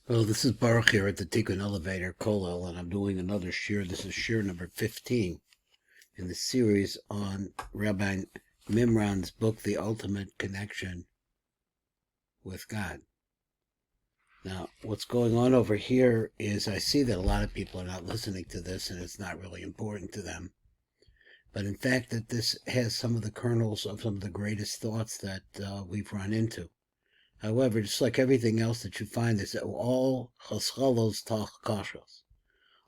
Well, this is Baruch here at the Tikkun elevator, Kollel, and I'm doing another shir. This is shir number 15 in the series on Rabbi Mimran's book, The Ultimate Connection with God. Now, what's going on over here is I see that a lot of people are not listening to this, and it's not really important to them. But in fact, that this has some of the kernels of some of the greatest thoughts that we've run into. However, just like everything else that you find, is all chaschalos tach kashos,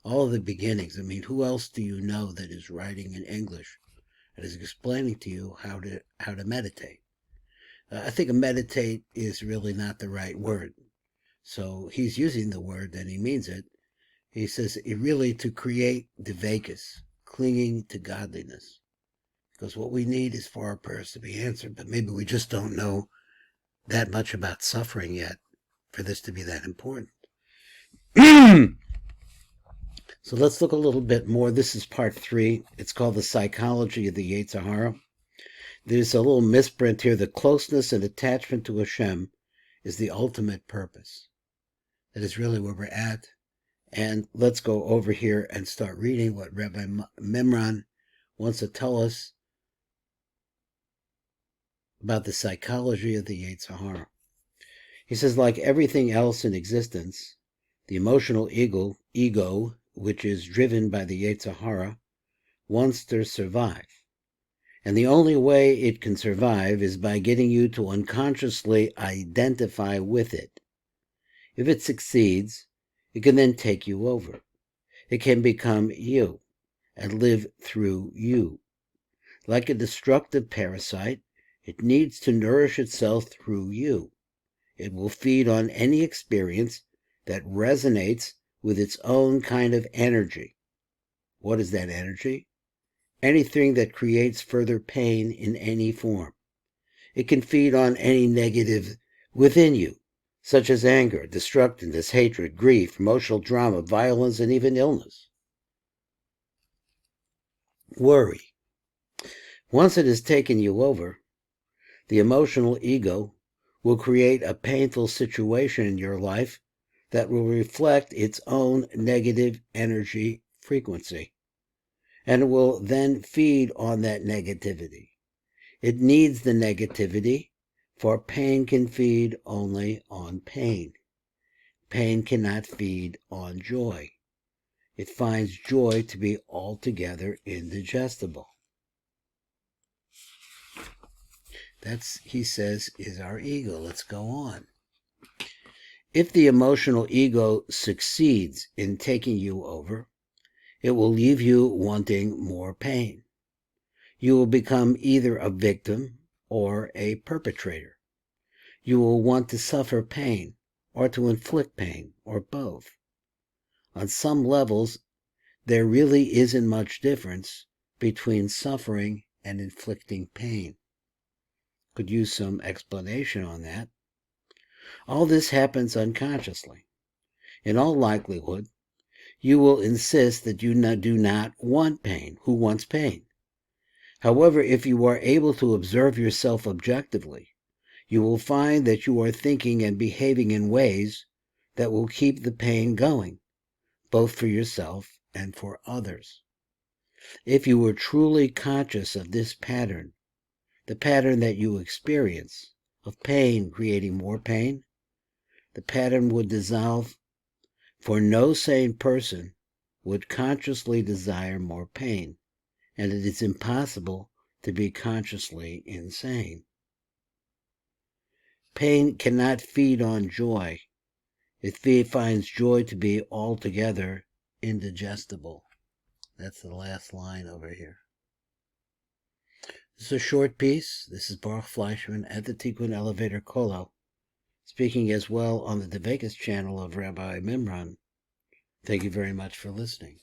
all of the beginnings. I mean, who else do you know that is writing in English that is explaining to you how to meditate? I think meditate is really not the right word. So he's using the word and he means it. He says really to create devakas, clinging to godliness. Because what we need is for our prayers to be answered, but maybe we just don't know that much about suffering yet for this to be that important. So let's look a little bit more. This is part 3. It's called The Psychology of the Yetzer Hara. There's a little misprint here. The closeness and attachment to Hashem is the ultimate purpose. That is really where we're at. And let's go over here and start reading what Rabbi Mimran wants to tell us about the psychology of the Yetzer Hara. He says, like everything else in existence, the emotional ego, which is driven by the Yetzer Hara, wants to survive. And the only way it can survive is by getting you to unconsciously identify with it. If it succeeds, it can then take you over. It can become you and live through you. Like a destructive parasite, it needs to nourish itself through you. It will feed on any experience that resonates with its own kind of energy. What is that energy? Anything that creates further pain in any form. It can feed on any negative within you, such as anger, destructiveness, hatred, grief, emotional drama, violence, and even illness. Worry. Once it has taken you over, the emotional ego will create a painful situation in your life that will reflect its own negative energy frequency, and it will then feed on that negativity. It needs the negativity, for pain can feed only on pain. Pain cannot feed on joy. It finds joy to be altogether indigestible. That's, he says, is our ego. Let's go on. If the emotional ego succeeds in taking you over, it will leave you wanting more pain. You will become either a victim or a perpetrator. You will want to suffer pain or to inflict pain, or both. On some levels, there really isn't much difference between suffering and inflicting pain. Could use some explanation on that. All this happens unconsciously. In all likelihood, you will insist that you do not want pain. Who wants pain? However, if you are able to observe yourself objectively, you will find that you are thinking and behaving in ways that will keep the pain going, both for yourself and for others. If you were truly conscious of this pattern, the pattern that you experience, of pain creating more pain, the pattern would dissolve, for no sane person would consciously desire more pain, and it is impossible to be consciously insane. Pain cannot feed on joy. It finds joy to be altogether indigestible. That's the last line over here. This is a short piece. This is Baruch Fleischman at the Tikkun elevator Kollel, speaking as well on the Devakas channel of Rabbi Mimran. Thank you very much for listening.